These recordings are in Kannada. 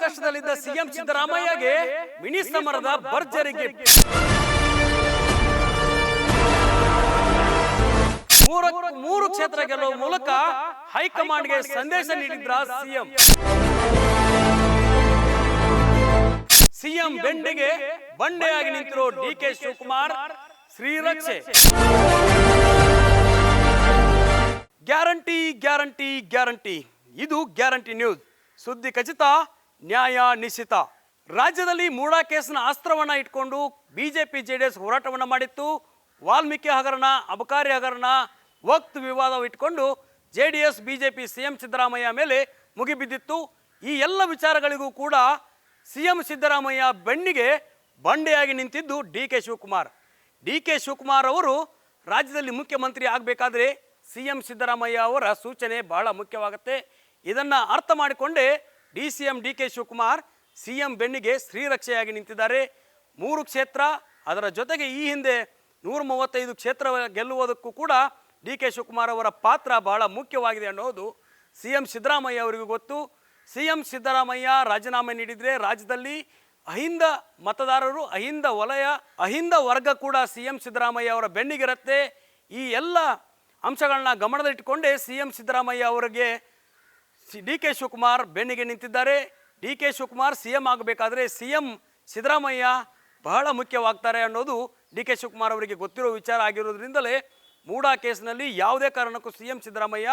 ಸಂಕಷ್ಟದಲ್ಲಿದ್ದ ಸಿಎಂ ಸಿದ್ದರಾಮಯ್ಯಗೆ ಮಿನಿ ಸಮರದ ಭರ್ಜರಿಗೆ ಮೂರು ಕ್ಷೇತ್ರ ಗೆಲ್ಲುವ ಮೂಲಕ ಹೈಕಮಾಂಡ್ಗೆ ಸಂದೇಶ ನೀಡಿದ್ರ ಸಿಎಂ ಬೆಂಡಿಗೆ ಬಂಡೆಯಾಗಿ ನಿಂತಿರೋ ಡಿಕೆ ಶಿವಕುಮಾರ್ ಶ್ರೀರಕ್ಷೆ. ಗ್ಯಾರಂಟಿ ಗ್ಯಾರಂಟಿ ಗ್ಯಾರಂಟಿ, ಇದು ಗ್ಯಾರಂಟಿ ನ್ಯೂಸ್. ಸುದ್ದಿ ಖಚಿತ, ನ್ಯಾಯ ನಿಶ್ಚಿತ. ರಾಜ್ಯದಲ್ಲಿ ಮೂಡಾ ಕೇಸ್ನ ಅಸ್ತ್ರವನ್ನ ಇಟ್ಕೊಂಡು ಬಿಜೆಪಿ ಜೆಡಿಎಸ್ ಹೋರಾಟವನ್ನ ಮಾಡಿತ್ತು. ವಾಲ್ಮೀಕಿ ಹಗರಣ, ಅಬಕಾರಿ ಹಗರಣ, ವಕ್ತ್ ವಿವಾದ ಇಟ್ಕೊಂಡು ಜೆಡಿಎಸ್ ಬಿಜೆಪಿ ಸಿಎಂ ಸಿದ್ದರಾಮಯ್ಯ ಮೇಲೆ ಮುಗಿಬಿದ್ದಿತ್ತು. ಈ ಎಲ್ಲ ವಿಚಾರಗಳಿಗೂ ಕೂಡ ಸಿಎಂ ಸಿದ್ದರಾಮಯ್ಯ ಬೆನ್ನಿಗೆ ಬಂಡೆಯಾಗಿ ನಿಂತಿದ್ದು ಡಿಕೆ ಶಿವಕುಮಾರ್. ಡಿಕೆ ಶಿವಕುಮಾರ್ ಅವರು ರಾಜ್ಯದಲ್ಲಿ ಮುಖ್ಯಮಂತ್ರಿ ಆಗಬೇಕಾದ್ರೆ ಸಿಎಂ ಸಿದ್ದರಾಮಯ್ಯ ಅವರ ಸೂಚನೆ ಬಹಳ ಮುಖ್ಯವಾಗುತ್ತೆ. ಇದನ್ನು ಅರ್ಥ ಮಾಡಿಕೊಂಡೇ ಸಿಎಂ ಡಿಕೆ ಶಿವಕುಮಾರ್ ಸಿಎಂ ಬೆನ್ನಿಗೆ ಶ್ರೀರಕ್ಷೆಯಾಗಿ ನಿಂತಿದ್ದಾರೆ. 3 ಕ್ಷೇತ್ರ, ಅದರ ಜೊತೆಗೆ ಈ ಹಿಂದೆ 135 ಕ್ಷೇತ್ರ ಗೆಲ್ಲುವುದಕ್ಕೂ ಕೂಡ ಡಿಕೆ ಶಿವಕುಮಾರ್ ಅವರ ಪಾತ್ರ ಬಹಳ ಮುಖ್ಯವಾಗಿದೆ ಅನ್ನೋದು ಸಿಎಂ ಸಿದ್ದರಾಮಯ್ಯ ಅವರಿಗೂ ಗೊತ್ತು. ಸಿಎಂ ಸಿದ್ದರಾಮಯ್ಯ ರಾಜೀನಾಮೆ ನೀಡಿದರೆ ರಾಜ್ಯದಲ್ಲಿ ಅಹಿಂದ ಮತದಾರರು, ಅಹಿಂದ ವಲಯ, ಅಹಿಂದ ವರ್ಗ ಕೂಡ ಸಿಎಂ ಸಿದ್ದರಾಮಯ್ಯ ಅವರ ಬೆನ್ನಿಗಿರುತ್ತೆ. ಈ ಎಲ್ಲ ಅಂಶಗಳನ್ನ ಗಮನದಲ್ಲಿಟ್ಟುಕೊಂಡೇ ಸಿಎಂ ಸಿದ್ದರಾಮಯ್ಯ ಅವರಿಗೆ ಡಿಕೆ ಶಿವಕುಮಾರ್ ಬೆನ್ನಿಗೆ ನಿಂತಿದ್ದಾರೆ. ಡಿಕೆ ಶಿವಕುಮಾರ್ ಸಿಎಂ ಆಗಬೇಕಾದ್ರೆ ಸಿಎಂ ಸಿದ್ದರಾಮಯ್ಯ ಬಹಳ ಮುಖ್ಯವಾಗ್ತಾರೆ ಅನ್ನೋದು ಡಿಕೆ ಶಿವಕುಮಾರ್ ಅವರಿಗೆ ಗೊತ್ತಿರೋ ವಿಚಾರ ಆಗಿರೋದ್ರಿಂದಲೇ ಮೂಡಾ ಕೇಸ್ನಲ್ಲಿ ಯಾವುದೇ ಕಾರಣಕ್ಕೂ ಸಿಎಂ ಸಿದ್ದರಾಮಯ್ಯ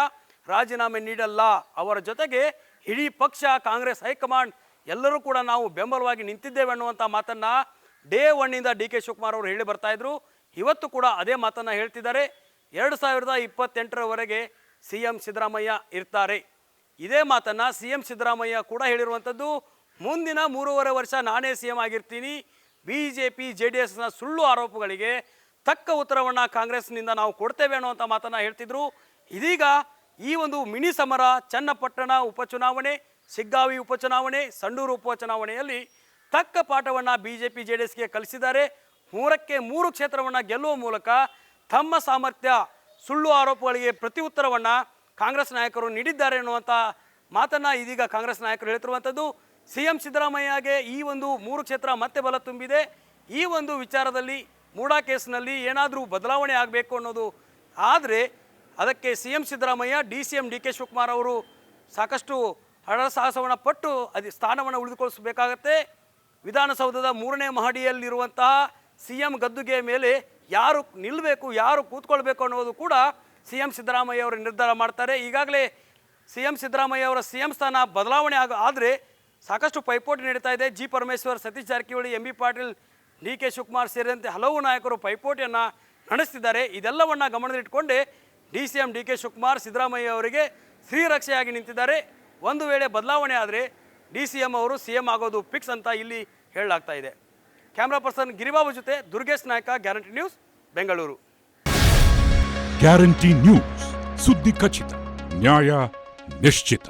ರಾಜೀನಾಮೆ ನೀಡಲ್ಲ. ಅವರ ಜೊತೆಗೆ ಇಡೀ ಪಕ್ಷ, ಕಾಂಗ್ರೆಸ್ ಹೈಕಮಾಂಡ್ ಎಲ್ಲರೂ ಕೂಡ ನಾವು ಬೆಂಬಲವಾಗಿ ನಿಂತಿದ್ದೇವೆ ಅನ್ನುವಂಥ ಮಾತನ್ನು ಡೇ 1 ಡಿಕೆ ಶಿವಕುಮಾರ್ ಅವರು ಹೇಳಿ ಬರ್ತಾ ಇದ್ರು. ಇವತ್ತು ಕೂಡ ಅದೇ ಮಾತನ್ನು ಹೇಳ್ತಿದ್ದಾರೆ. 2028ರವರೆಗೆ ಸಿಎಂ ಸಿದ್ದರಾಮಯ್ಯ ಇರ್ತಾರೆ. ಇದೇ ಮಾತನ್ನು ಸಿಎಂ ಸಿದ್ದರಾಮಯ್ಯ ಕೂಡ ಹೇಳಿರುವಂಥದ್ದು. ಮುಂದಿನ 3.5 ವರ್ಷ ನಾನೇ ಸಿಎಂ ಆಗಿರ್ತೀನಿ. ಬಿಜೆಪಿ ಜೆಡಿಎಸ್ನ ಸುಳ್ಳು ಆರೋಪಗಳಿಗೆ ತಕ್ಕ ಉತ್ತರವನ್ನು ಕಾಂಗ್ರೆಸ್ನಿಂದ ನಾವು ಕೊಡ್ತೇವೆ ಅನ್ನುವಂಥ ಮಾತನ್ನು ಹೇಳ್ತಿದ್ರು. ಇದೀಗ ಈ ಒಂದು ಮಿನಿ ಸಮರ, ಚನ್ನಪಟ್ಟಣ ಉಪಚುನಾವಣೆ, ಶಿಗ್ಗಾವಿ ಉಪಚುನಾವಣೆ, ಸಂಡೂರು ಉಪಚುನಾವಣೆಯಲ್ಲಿ ತಕ್ಕ ಪಾಠವನ್ನು ಬಿಜೆಪಿ ಜೆಡಿಎಸ್ಗೆ ಕಲಿಸಿದ್ದಾರೆ. 3ಕ್ಕೆ 3 ಕ್ಷೇತ್ರವನ್ನು ಗೆಲ್ಲುವ ಮೂಲಕ ತಮ್ಮ ಸಾಮರ್ಥ್ಯ, ಸುಳ್ಳು ಆರೋಪಗಳಿಗೆ ಪ್ರತಿ ಉತ್ತರವನ್ನು ಕಾಂಗ್ರೆಸ್ ನಾಯಕರು ನೀಡಿದ್ದಾರೆ ಅನ್ನುವಂಥ ಮಾತನ್ನು ಇದೀಗ ಕಾಂಗ್ರೆಸ್ ನಾಯಕರು ಹೇಳ್ತಿರುವಂಥದ್ದು. ಸಿಎಂ ಸಿದ್ದರಾಮಯ್ಯಗೆ ಈ ಒಂದು 3 ಕ್ಷೇತ್ರ ಮತ್ತೆ ಬಲ ತುಂಬಿದೆ. ಈ ಒಂದು ವಿಚಾರದಲ್ಲಿ ಮೂಡಾ ಕೇಸ್ನಲ್ಲಿ ಏನಾದರೂ ಬದಲಾವಣೆ ಆಗಬೇಕು ಅನ್ನೋದು ಆದರೆ ಅದಕ್ಕೆ CM Siddaramaiah, CM DK Shivakumar ಅವರು ಸಾಕಷ್ಟು ಹರಸಾಹಸವನ್ನು ಪಟ್ಟು ಸ್ಥಾನವನ್ನು ಉಳಿದುಕೊಳ್ಳಬೇಕಾಗತ್ತೆ. ವಿಧಾನಸೌಧದ 3ನೇ ಮಹಡಿಯಲ್ಲಿರುವಂತಹ ಸಿಎಂ ಗದ್ದುಗೆ ಮೇಲೆ ಯಾರು ನಿಲ್ಲಬೇಕು, ಯಾರು ಕೂತ್ಕೊಳ್ಬೇಕು ಅನ್ನೋದು ಕೂಡ ಸಿಎಂ ಸಿದ್ದರಾಮಯ್ಯ ಅವರು ನಿರ್ಧಾರ ಮಾಡ್ತಾರೆ. ಈಗಾಗಲೇ ಸಿಎಂ ಸಿದ್ದರಾಮಯ್ಯ ಅವರ ಸಿಎಂ ಸ್ಥಾನ ಬದಲಾವಣೆ ಆದರೆ ಸಾಕಷ್ಟು ಪೈಪೋಟಿ ನಡೀತಾ ಇದೆ. G Parameshwar, Satish Jarkiholi, MB Patil, DK Shivakumar ಸೇರಿದಂತೆ ಹಲವು ನಾಯಕರು ಪೈಪೋಟಿಯನ್ನು ನಡೆಸ್ತಿದ್ದಾರೆ. ಇದೆಲ್ಲವನ್ನು ಗಮನದಲ್ಲಿಟ್ಟುಕೊಂಡೇ ಸಿಎಂ ಡಿಕೆ ಶಿವಕುಮಾರ್ ಸಿದ್ದರಾಮಯ್ಯ ಅವರಿಗೆ ಶ್ರೀರಕ್ಷೆಯಾಗಿ ನಿಂತಿದ್ದಾರೆ. ಒಂದು ವೇಳೆ ಬದಲಾವಣೆ ಆದರೆ ಸಿಎಂ ಅವರು ಸಿಎಂ ಆಗೋದು ಫಿಕ್ಸ್ ಅಂತ ಇಲ್ಲಿ ಹೇಳಲಾಗ್ತಾ ಇದೆ. ಕ್ಯಾಮ್ರಾ ಪರ್ಸನ್ ಗಿರಿಬಾಬು ಜೊತೆ ದುರ್ಗೇಶ್ ನಾಯಕ, guarantee news, Bengaluru. Guarantee news, ಸುದ್ದಿ ಖಚಿತ, ನ್ಯಾಯ ನಿಶ್ಚಿತ.